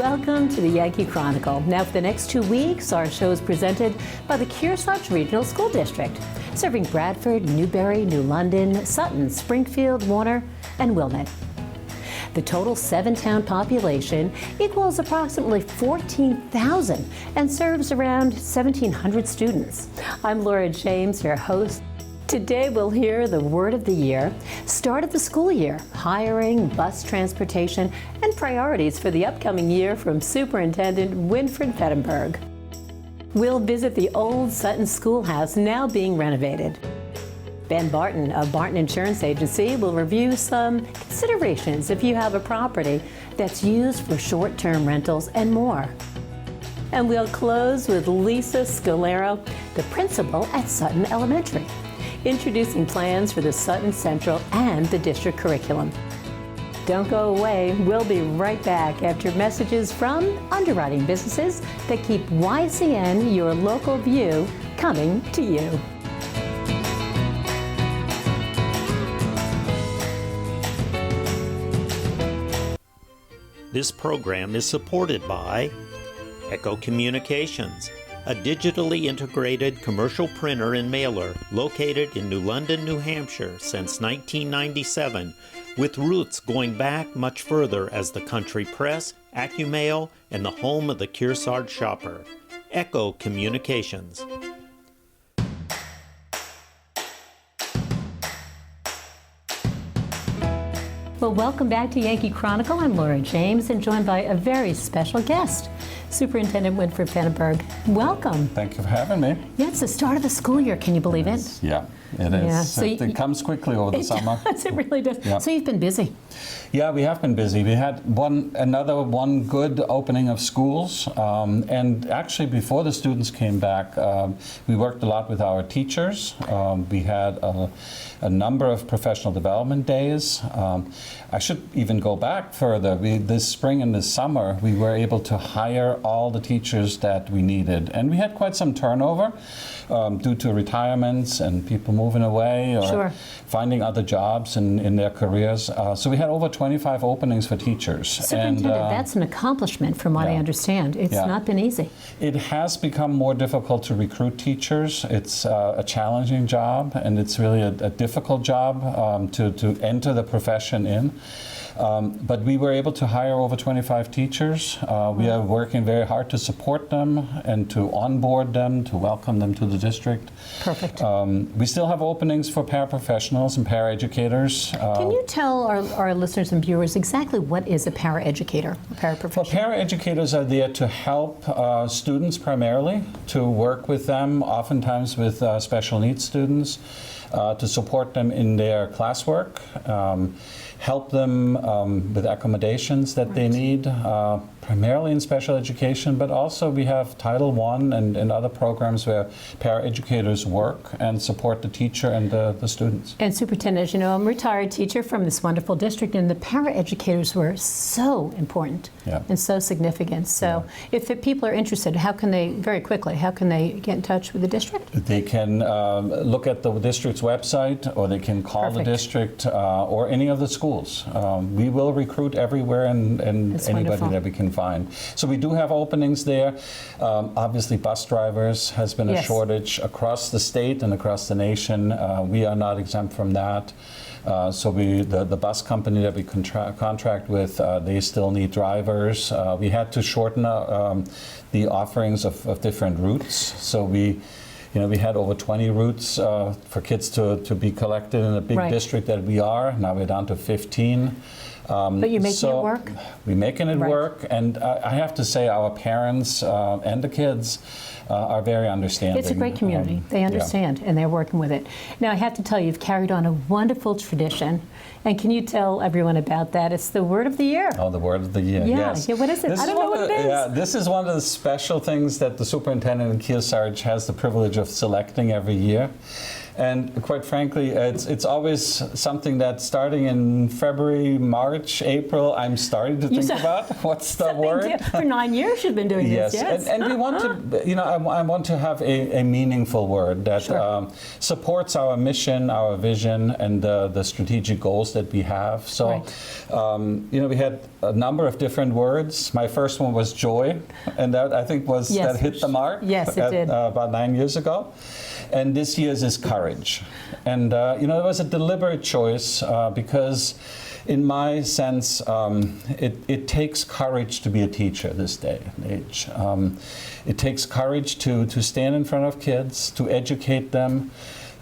Welcome to the Yankee Chronicle. Now for the next 2 weeks, our show is presented by the Kearsarge Regional School District, serving Bradford, Newbury, New London, Sutton, Springfield, Warner, and Wilmot. The total 7-town population equals approximately 14,000 and serves around 1,700 students. I'm Laura James, your host. Today we'll hear the word of the year, start of the school year, hiring, bus transportation, and priorities for the upcoming year from Superintendent Winfried Feneberg. We'll visit the old Sutton School House now being renovated. Ben Barton of Barton Insurance Agency will review some considerations if you have a property that's used for short-term rentals and more. And we'll close with Lisa Scolaro, the principal at Sutton Elementary, introducing plans for the Sutton Central and the district curriculum. Don't go away. We'll be right back after messages from underwriting businesses that keep YCN, your local view, coming to you. This program is supported by Echo Communications, a digitally integrated commercial printer and mailer located in New London, New Hampshire since 1997, with roots going back much further as the country press, AccuMail, and the home of the Kearsarge shopper. Echo Communications. Well, welcome back to Yankee Chronicle. I'm Laura James and joined by a very special guest, Superintendent Winfried Feneberg. Welcome. Thank you for having me. Yeah, it's the start of the school year. Can you believe it? Yeah, it is. Yeah. So it comes quickly over the summer. Does, it really does. Yeah. So you've been busy. Yeah, we have been busy. We had another good opening of schools, and actually before the students came back, we worked a lot with our teachers. We had a number of professional development days. I should even go back further. This spring and this summer, we were able to hire all the teachers that we needed, and we had quite some turnover due to retirements and people moving away or finding other jobs in their careers. So we had over 25 openings for teachers. Superintendent, that's an accomplishment from what I understand. It's not been easy. It has become more difficult to recruit teachers. It's a challenging job, and it's really a difficult job to enter the profession in. But we were able to hire over 25 teachers. We are working very hard to support them and to onboard them, to welcome them to the district. Perfect. We still have openings for paraprofessionals and paraeducators. Can you tell our listeners and viewers exactly what is a paraeducator, a paraprofessional? Well, paraeducators are there to help students primarily, to work with them, oftentimes with special needs students, to support them in their classwork, help them with accommodations that they need, primarily in special education, but also we have Title I and other programs where paraeducators work and support the teacher and the students. And Superintendent, as you know, I'm a retired teacher from this wonderful district, and the paraeducators were so important and so significant. So if the people are interested, how can they, very quickly, how can they get in touch with the district? They can look at the district's website, or they can call the district or any of the schools. We will recruit everywhere and anybody that we can find. So we do have openings there. Obviously, bus drivers has been a shortage across the state and across the nation. We are not exempt from that. So the bus company that we contract with, they still need drivers. We had to shorten the offerings of different routes. So we had over 20 routes for kids to be collected in a big district that we are. Now we're down to 15. But you're making it work? We're making it work, and I have to say our parents and the kids are very understanding. It's a great community. They understand, and they're working with it. Now, I have to tell you, you've carried on a wonderful tradition. And can you tell everyone about that? It's the word of the year. Oh, the word of the year, yes. Yeah, what is it? I don't know what it is. Yeah, this is one of the special things that the superintendent in Kearsarge has the privilege of selecting every year. And quite frankly, it's always something that starting in February, March, April, I'm starting to think about what's the word. For 9 years you've been doing yes. this, yes. And we want to, I want to have a meaningful word that supports our mission, our vision, and the strategic goals that we have. So, we had a number of different words. My first one was joy, and that I think that hit the mark. Yes, it did. About 9 years ago. And this year's is courage. And, it was a deliberate choice because in my sense, it takes courage to be a teacher this day and age. It takes courage to stand in front of kids, to educate them,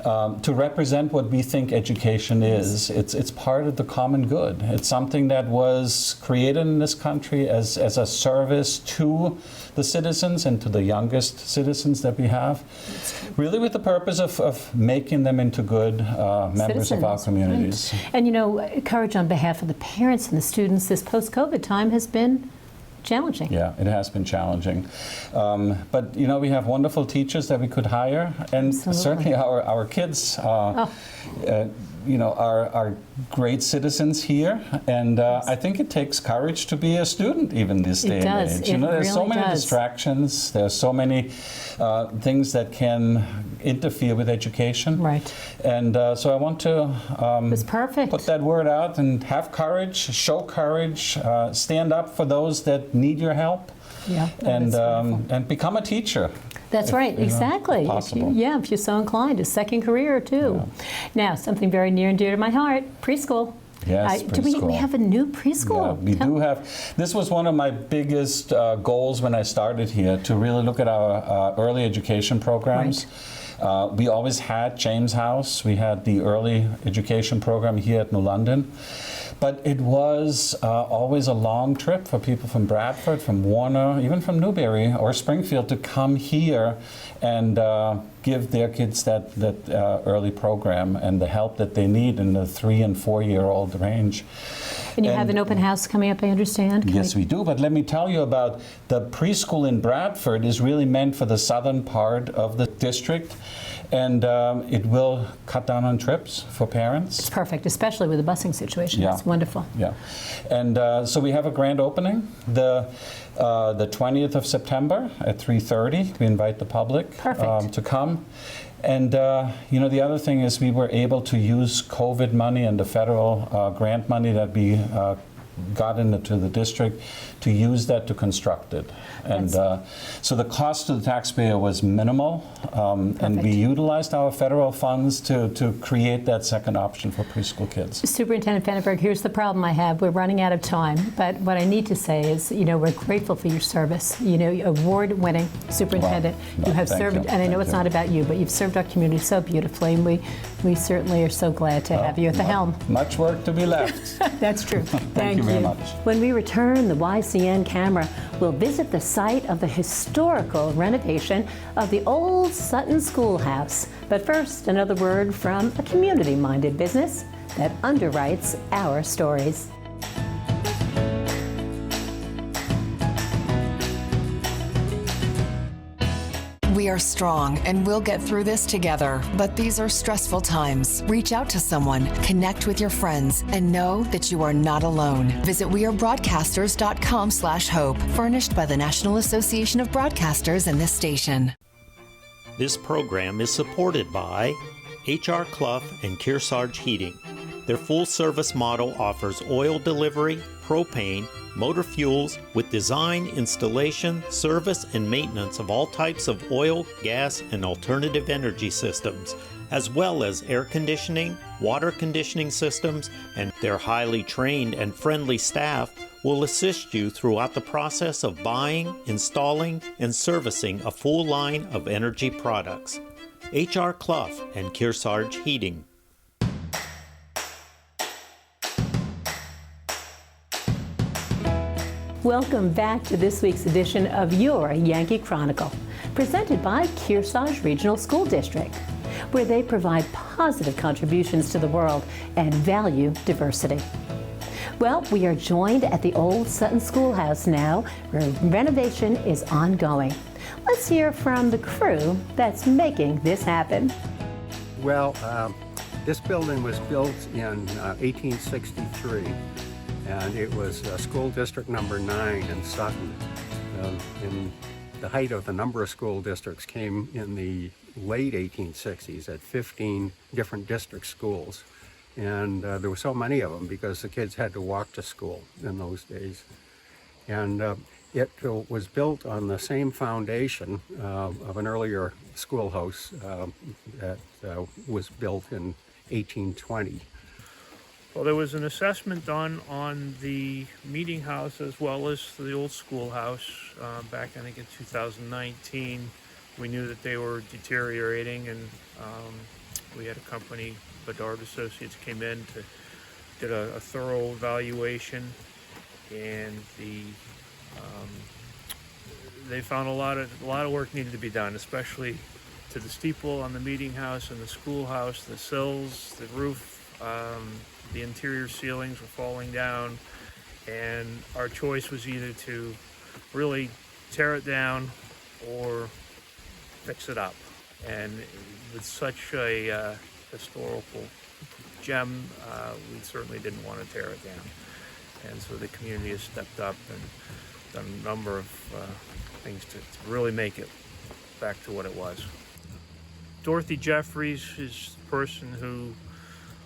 to represent what we think education is. It's part of the common good. It's something that was created in this country as a service to the citizens and to the youngest citizens that we have, really with the purpose of making them into good members of our communities. Right. And courage on behalf of the parents and the students, this post-COVID time has been challenging. Yeah, it has been challenging. But, we have wonderful teachers that we could hire, and certainly our kids are great citizens here, and I think it takes courage to be a student even this day and age. There's so many distractions, there's so many things that can interfere with education. Right. And so I want to put that word out and have courage, show courage, stand up for those that need your help, and become a teacher. That's right, exactly. Possible. If you're so inclined, a second career too. Yeah. Now, something very near and dear to my heart, preschool. Yes, preschool. Do we have a new preschool? Yeah, we do have. This was one of my biggest goals when I started here, to really look at our early education programs. Right. We always had James House. We had the early education program here at New London. But it was always a long trip for people from Bradford, from Warner, even from Newbury or Springfield to come here and give their kids that early program and the help that they need in the 3- and 4-year-old range. And you have an open house coming up, I understand? Yes, we do. But let me tell you about the preschool in Bradford is really meant for the southern part of the district. And it will cut down on trips for parents. It's perfect, especially with the busing situation. Yeah. It's wonderful. Yeah. And so we have a grand opening the 20th of September at 3:30. We invite the public to come. And the other thing is we were able to use COVID money and the federal grant money that we got into the district to use that to construct it. And so the cost to the taxpayer was minimal, and we utilized our federal funds to create that second option for preschool kids. Superintendent Feneberg, here's the problem I have. We're running out of time, but what I need to say is, we're grateful for your service. Award-winning superintendent. You have served, and I know it's not about you, but you've served our community so beautifully, and we certainly are so glad to have you at the helm. Much work to be left. That's true. Thank you very much. When we return, the YCN camera will visit the site of the historical renovation of the old Sutton School House. But first, another word from a community-minded business that underwrites our stories. We are strong and we'll get through this together, but these are stressful times. Reach out to someone, connect with your friends, and know that you are not alone. Visit wearebroadcasters.com/hope, furnished by the National Association of Broadcasters and this station. This program is supported by H.R. Clough and Kearsarge Heating. Their full-service model offers oil delivery, propane, motor fuels with design, installation, service, and maintenance of all types of oil, gas, and alternative energy systems, as well as air conditioning, water conditioning systems, and their highly trained and friendly staff will assist you throughout the process of buying, installing, and servicing a full line of energy products. H.R. Clough and Kearsarge Heating. Welcome back to this week's edition of your Yankee Chronicle, presented by Kearsarge Regional School District, where they provide positive contributions to the world and value diversity. Well, we are joined at the old Sutton School House now, where renovation is ongoing. Let's hear from the crew that's making this happen. Well, this building was built in 1863, and it was school district number 9 in Sutton. In the height of the number of school districts came in the late 1860s at 15 different district schools. And there were so many of them because the kids had to walk to school in those days. And it was built on the same foundation of an earlier schoolhouse that was built in 1820. Well, there was an assessment done on the meeting house as well as the old schoolhouse back, I think, in 2019. We knew that they were deteriorating, and we had a company, Bedard Associates, came in to did a thorough evaluation, and they found a lot of work needed to be done, especially to the steeple on the meeting house and the schoolhouse, the sills, the roof. The interior ceilings were falling down, and our choice was either to really tear it down or fix it up. And with such a historical gem, we certainly didn't want to tear it down. And so the community has stepped up and done a number of things to really make it back to what it was. Dorothy Jeffries is the person who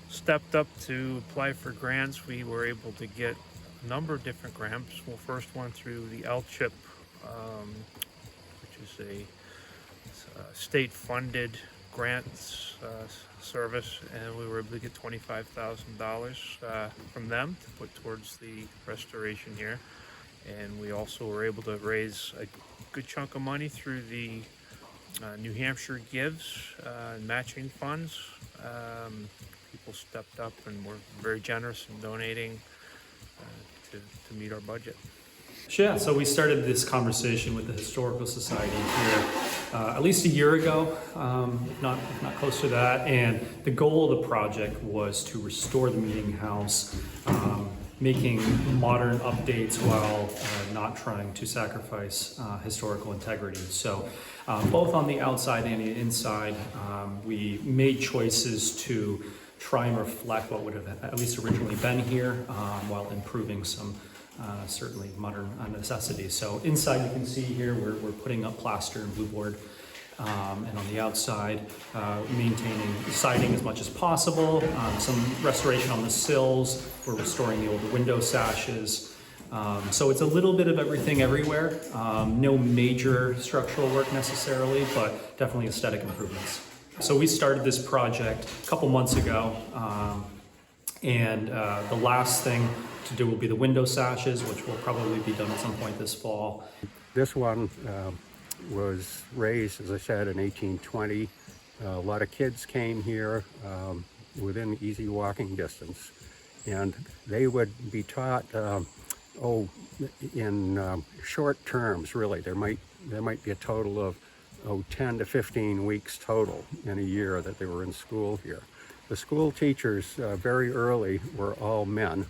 stepped up to apply for grants. We were able to get a number of different grants. Well, first one through the LCHIP, which is a state-funded grants service, and we were able to get $25,000 from them to put towards the restoration here. And we also were able to raise a good chunk of money through the New Hampshire Gives matching funds. People stepped up and were very generous in donating to meet our budget. Yeah, so we started this conversation with the Historical Society here at least a year ago, if not close to that, and the goal of the project was to restore the meeting house, making modern updates while not trying to sacrifice historical integrity. So both on the outside and the inside, we made choices to try and reflect what would have at least originally been here while improving some certainly modern necessities. So inside you can see here we're putting up plaster and blue board, and on the outside maintaining siding as much as possible, some restoration on the sills, we're restoring the older window sashes. So it's a little bit of everything everywhere, no major structural work necessarily, but definitely aesthetic improvements. So we started this project a couple months ago, and the last thing to do will be the window sashes, which will probably be done at some point this fall. This one was raised, as I said, in 1820. A lot of kids came here within easy walking distance, and they would be taught, in short terms, really. There might be a total of 10 to 15 weeks total in a year that they were in school here. The school teachers very early were all men.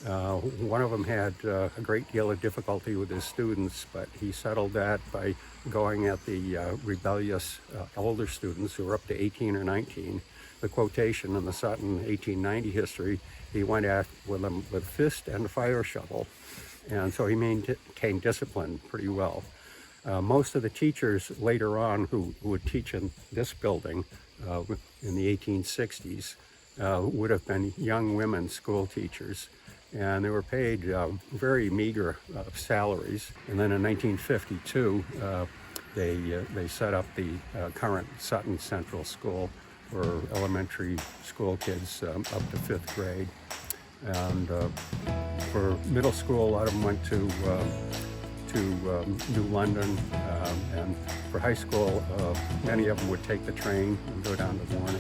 One of them had a great deal of difficulty with his students, but he settled that by going at the rebellious older students who were up to 18 or 19. The quotation in the Sutton 1890 history, he went at with them with fist and fire shovel, and so he maintained discipline pretty well. Most of the teachers later on who would teach in this building in the 1860s would have been young women school teachers, and they were paid very meager salaries. And then in 1952, they set up the current Sutton Central School for elementary school kids up to 5th grade. And for middle school, a lot of them went to New London, and for high school, many of them would take the train and go down to Warner.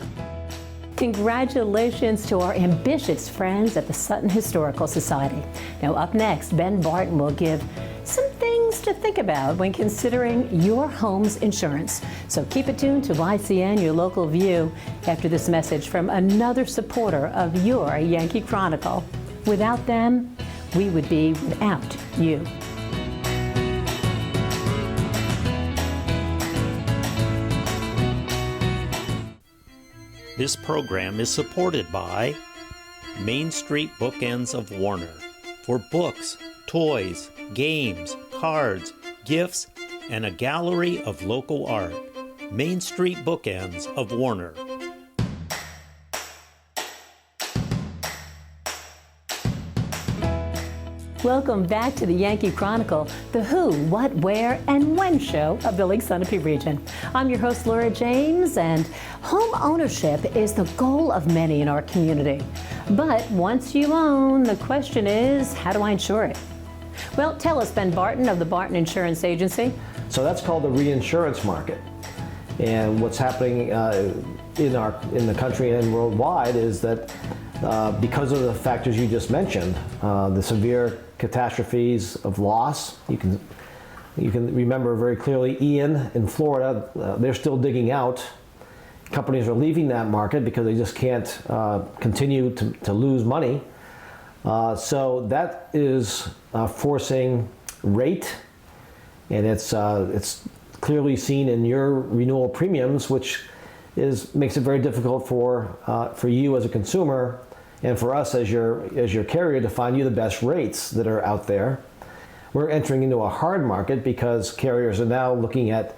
Congratulations to our ambitious friends at the Sutton Historical Society. Now up next, Ben Barton will give some things to think about when considering your home's insurance. So keep it tuned to YCN, your local view, after this message from another supporter of your Yankee Chronicle. Without them, we would be without you. This program is supported by Main Street Bookends of Warner for books, toys, games, cards, gifts, and a gallery of local art. Main Street Bookends of Warner. Welcome back to the Yankee Chronicle, the who, what, where, and when show of the Lake-Sunapee region. I'm your host, Laura James, and home ownership is the goal of many in our community. But once you own, the question is, how do I insure it? Well, tell us, Ben Barton of the Barton Insurance Agency. So that's called the reinsurance market. And what's happening in the country and worldwide is that because of the factors you just mentioned, the severe catastrophes of loss, you can remember very clearly Ian in Florida. They're still digging out. Companies are leaving that market because they just can't continue to lose money. So that is forcing rate, and it's clearly seen in your renewal premiums, which makes it very difficult for you as a consumer and for us as your carrier to find you the best rates that are out there. We're entering into a hard market because carriers are now looking at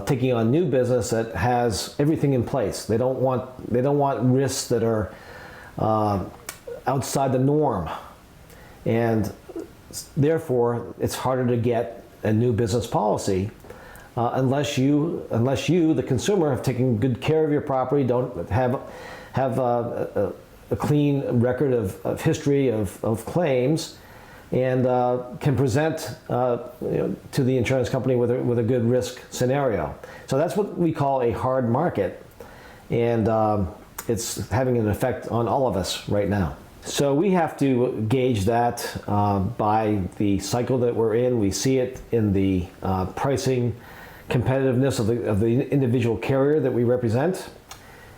taking on new business that has everything in place. They don't want risks that are outside the norm, and therefore it's harder to get a new business policy unless you, the consumer, have taken good care of your property, don't have a clean record of history of claims, and can present to the insurance company with a good risk scenario. So that's what we call a hard market, and it's having an effect on all of us right now. So we have to gauge that by the cycle that we're in. We see it in the pricing competitiveness of the individual carrier that we represent.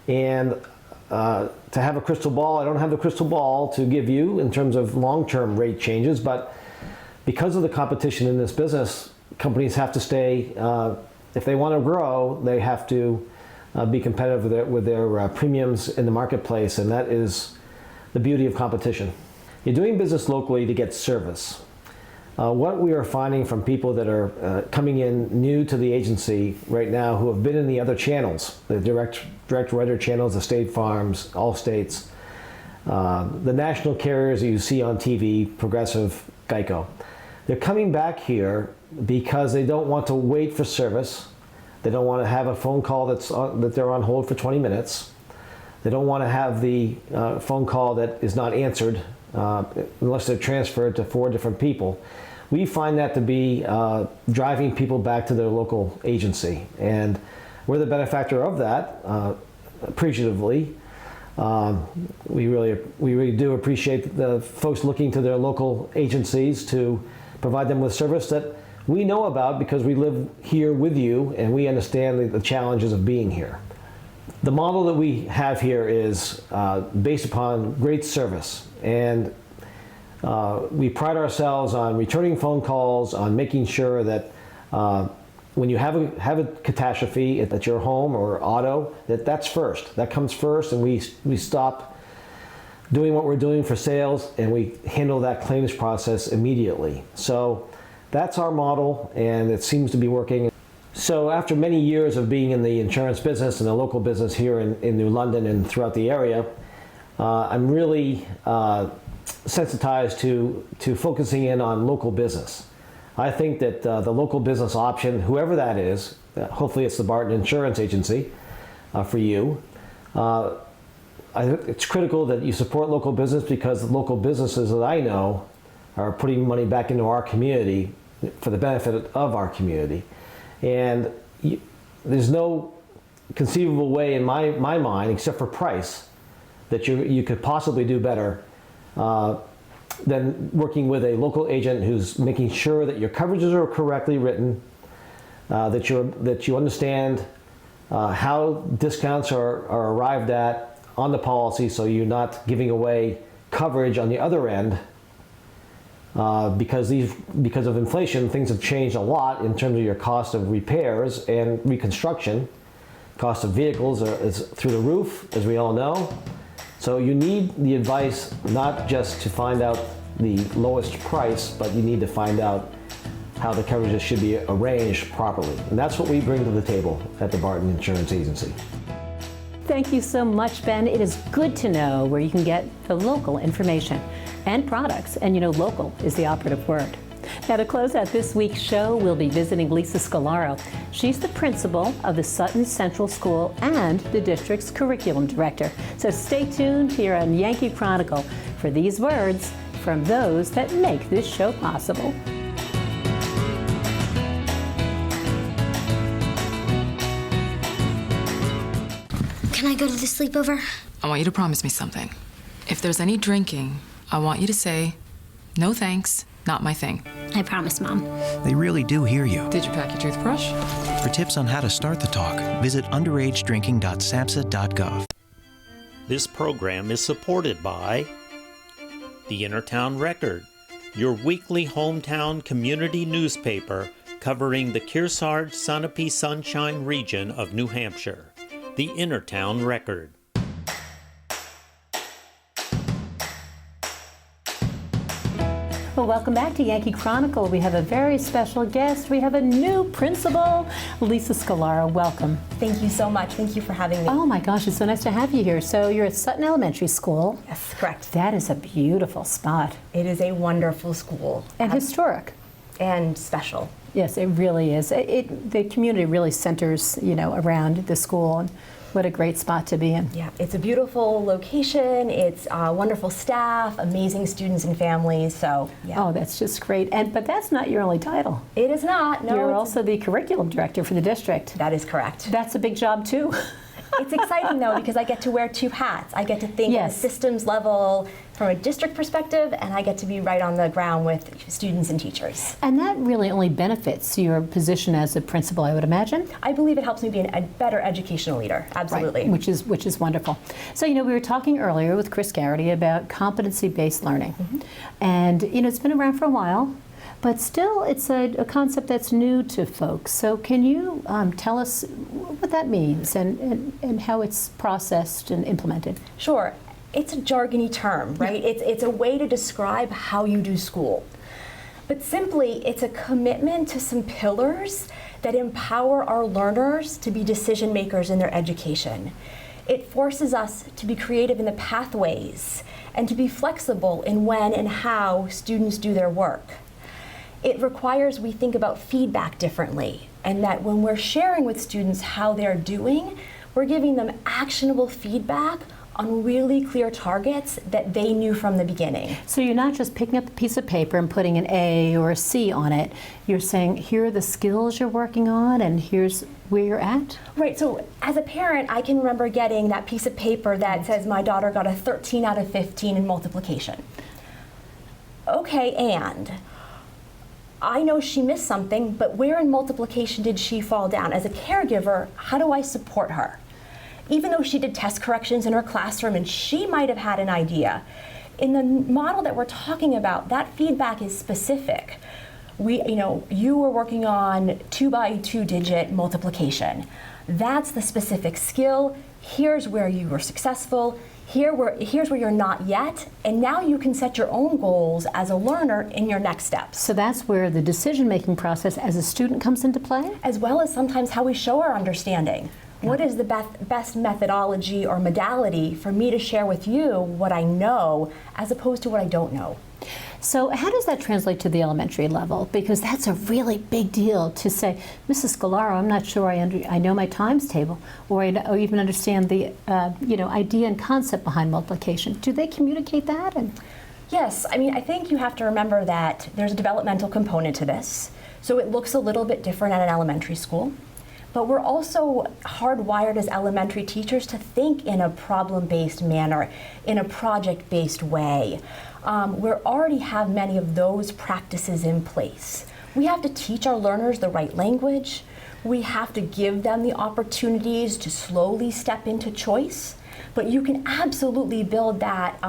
And to have a crystal ball, I don't have the crystal ball to give you in terms of long-term rate changes, but because of the competition in this business, companies have to stay, if they want to grow, they have to be competitive with their premiums in the marketplace, and that is the beauty of competition. You're doing business locally to get service. What we are finding from people that are coming in new to the agency right now who have been in the other channels, the direct writer channels, the State Farms, Allstates, the national carriers that you see on TV, Progressive, Geico, they're coming back here because they don't want to wait for service. They don't want to have a phone call that they're on hold for 20 minutes. They don't want to have the phone call that is not answered unless they're transferred to 4 different people. We find that to be driving people back to their local agency, and we're the benefactor of that, appreciatively. We really do appreciate the folks looking to their local agencies to provide them with service that we know about because we live here with you and we understand the challenges of being here. The model that we have here is based upon great service, and we pride ourselves on returning phone calls, on making sure that when you have a catastrophe at your home or auto, that comes first, and we stop doing what we're doing for sales and we handle that claims process immediately. So that's our model, and it seems to be working. So after many years of being in the insurance business and the local business here in New London and throughout the area, I'm really sensitized to focusing in on local business. I think that the local business option, whoever that is, hopefully it's the Barton Insurance Agency for you, it's critical that you support local business because the local businesses that I know are putting money back into our community for the benefit of our community. And there's no conceivable way in my mind, except for price, that you could possibly do better than working with a local agent who's making sure that your coverages are correctly written, that you understand how discounts are arrived at on the policy, so you're not giving away coverage on the other end. Because of inflation, things have changed a lot in terms of your cost of repairs and reconstruction Cost of vehicles is through the roof, as we all know. So you need the advice not just to find out the lowest price, but you need to find out how the coverages should be arranged properly. And that's what we bring to the table at the Barton Insurance Agency. Thank you so much, Ben. It is good to know where you can get the local information and products, and you know, local is the operative word. Now, to close out this week's show, we'll be visiting Lisa Scolaro. She's the principal of the Sutton Central School and the district's curriculum director. So stay tuned here on Yankee Chronicle for these words from those that make this show possible. Can I go to the sleepover? I want you to promise me something. If there's any drinking, I want you to say, no thanks, not my thing. I promise, Mom. They really do hear you. Did you pack your toothbrush? For tips on how to start the talk, visit underagedrinking.samhsa.gov. This program is supported by the Innertown Record, your weekly hometown community newspaper covering the Kearsarge Sunapee Sunshine region of New Hampshire. The Innertown Record. Well, welcome back to Yankee Chronicle. We have a very special guest. We have a new principal, Lisa Scolaro. Welcome. Thank you so much. Thank you for having me. Oh my gosh, it's so nice to have you here. So you're at Sutton Elementary School. Yes, correct. That is a beautiful spot. It is a wonderful school. And historic. And special. Yes, it really is. The community really centers, you know, around the school. And what a great spot to be in. Yeah, it's a beautiful location. It's wonderful staff, amazing students and families. So, yeah. Oh, that's just great. But that's not your only title. It is not. No. You're also the curriculum director for the district. That is correct. That's a big job too. It's exciting though because I get to wear two hats. I get to think at a systems level from a district perspective, and I get to be right on the ground with students and teachers. And that really only benefits your position as a principal, I would imagine? I believe it helps me be a better educational leader, absolutely. Right, which is wonderful. So, you know, we were talking earlier with Chris Garrity about competency-based learning. Mm-hmm. And, you know, it's been around for a while, but still it's a concept that's new to folks. So can you tell us what that means and how it's processed and implemented? Sure. It's a jargony term, right? Yeah. It's a way to describe how you do school. But simply, it's a commitment to some pillars that empower our learners to be decision makers in their education. It forces us to be creative in the pathways and to be flexible in when and how students do their work. It requires we think about feedback differently, and that when we're sharing with students how they're doing, we're giving them actionable feedback on really clear targets that they knew from the beginning. So you're not just picking up a piece of paper and putting an A or a C on it. You're saying, here are the skills you're working on and here's where you're at? Right, so as a parent, I can remember getting that piece of paper that says my daughter got a 13 out of 15 in multiplication. Okay, and I know she missed something, but where in multiplication did she fall down? As a caregiver, how do I support her? Even though she did test corrections in her classroom and she might have had an idea, in the model that we're talking about, that feedback is specific. You were working on 2 by 2 digit multiplication. That's the specific skill. Here's where you were successful. Here's where you're not yet, and now you can set your own goals as a learner in your next steps. So that's where the decision-making process as a student comes into play? As well as sometimes how we show our understanding. What is the best methodology or modality for me to share with you what I know as opposed to what I don't know? So how does that translate to the elementary level? Because that's a really big deal to say, Mrs. Scolaro, I'm not sure I know my times table, or I even understand the idea and concept behind multiplication. Do they communicate that? Yes, I think you have to remember that there's a developmental component to this. So it looks a little bit different at an elementary school. But we're also hardwired as elementary teachers to think in a problem-based manner, in a project-based way. We already have many of those practices in place. We have to teach our learners the right language. We have to give them the opportunities to slowly step into choice. But you can absolutely build that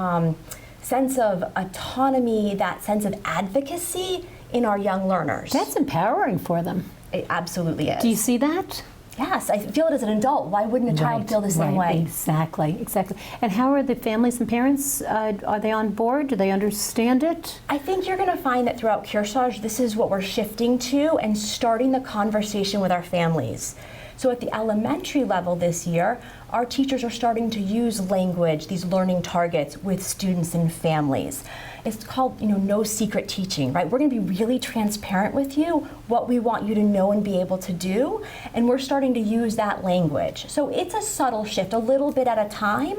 sense of autonomy, that sense of advocacy in our young learners. That's empowering for them. It absolutely is. Do you see that? Yes, I feel it as an adult. Why wouldn't a child feel the same way? Exactly. And how are the families and parents? Are they on board? Do they understand it? I think you're going to find that throughout Kearsarge, this is what we're shifting to and starting the conversation with our families. So at the elementary level this year, our teachers are starting to use language, these learning targets, with students and families. It's called, no secret teaching, right? We're going to be really transparent with you, what we want you to know and be able to do, and we're starting to use that language. So it's a subtle shift, a little bit at a time,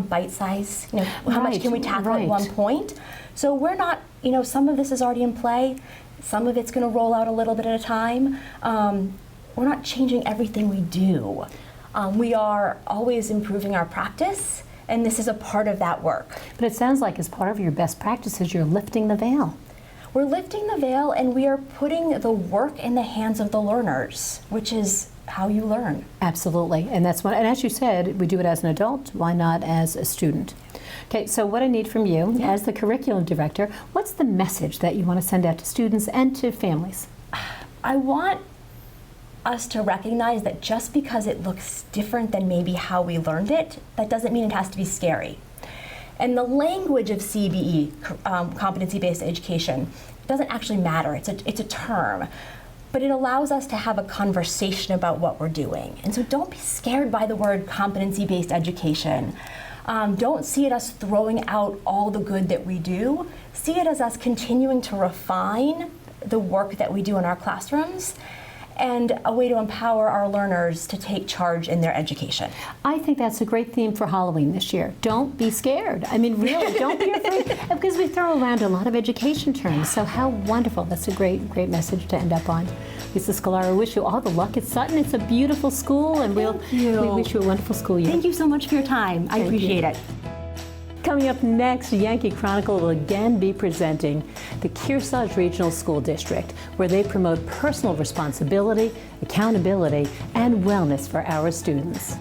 bite size, how much can we tackle at one point? So we're not, some of this is already in play, some of it's going to roll out a little bit at a time. We're not changing everything we do. We are always improving our practice, and this is a part of that work. But it sounds like as part of your best practices, you're lifting the veil. We're lifting the veil, and we are putting the work in the hands of the learners, which is how you learn. Absolutely, and that's what. And as you said, we do it as an adult. Why not as a student? Okay, so what I need from you, as the curriculum director, what's the message that you want to send out to students and to families? I want us to recognize that just because it looks different than maybe how we learned it, that doesn't mean it has to be scary. And the language of CBE, competency-based education, doesn't actually matter. It's a term, but it allows us to have a conversation about what we're doing. And so don't be scared by the word competency-based education. Don't see it as throwing out all the good that we do. See it as us continuing to refine the work that we do in our classrooms, and a way to empower our learners to take charge in their education. I think that's a great theme for Halloween this year. Don't be scared. I mean, really, don't be afraid, because we throw around a lot of education terms, so how wonderful. That's a great message to end up on. Lisa Scolaro, wish you all the luck at Sutton. It's a beautiful school, and we wish you a wonderful school year. Thank you so much for your time. I appreciate it. Coming up next, Yankee Chronicle will again be presenting the Kearsarge Regional School District, where they promote personal responsibility, accountability, and wellness for our students.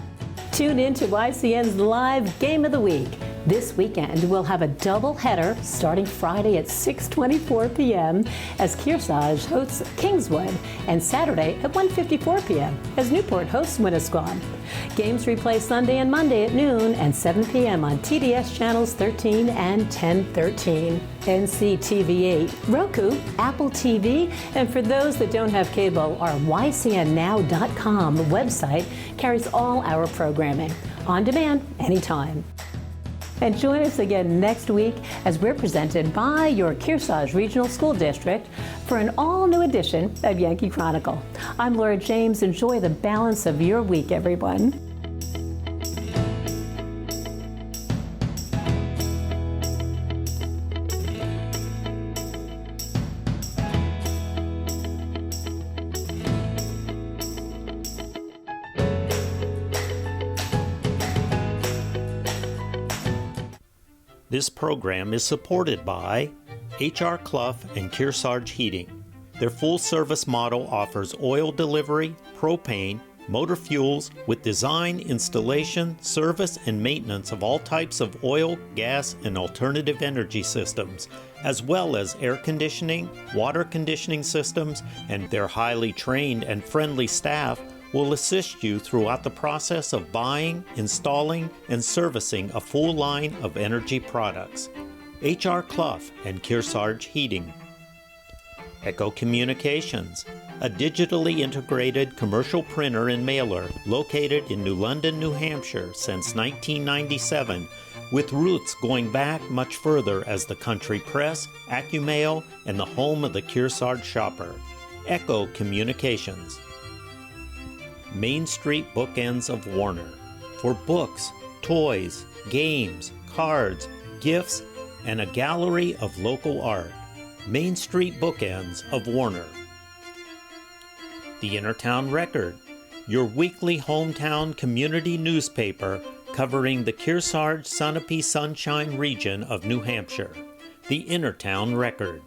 Tune in to YCN's live Game of the Week. This weekend, we'll have a double header starting Friday at 6:24 p.m. as Kearsarge hosts Kingswood, and Saturday at 1:54 p.m. as Newport hosts Winnisquam. Games replay Sunday and Monday at noon and 7 p.m. on TDS channels 13 and 1013, NCTV8, Roku, Apple TV, and for those that don't have cable, our YCNNow.com website carries all our programming on demand anytime. And join us again next week as we're presented by your Kearsarge Regional School District for an all-new edition of Yankee Chronicle. I'm Laura James. Enjoy the balance of your week, everyone. This program is supported by H.R. Clough and Kearsarge Heating. Their full-service model offers oil delivery, propane, motor fuels with design, installation, service, and maintenance of all types of oil, gas, and alternative energy systems, as well as air conditioning, water conditioning systems, and their highly trained and friendly staff will assist you throughout the process of buying, installing, and servicing a full line of energy products. H.R. Clough and Kearsarge Heating. Echo Communications, a digitally integrated commercial printer and mailer located in New London, New Hampshire since 1997, with roots going back much further as the country press, AccuMail, and the home of the Kearsarge shopper. Echo Communications. Main Street Bookends of Warner, for books, toys, games, cards, gifts, and a gallery of local art. Main Street Bookends of Warner. The Innertown Record, your weekly hometown community newspaper covering the Kearsarge Sunapee Sunshine region of New Hampshire. The Innertown Record.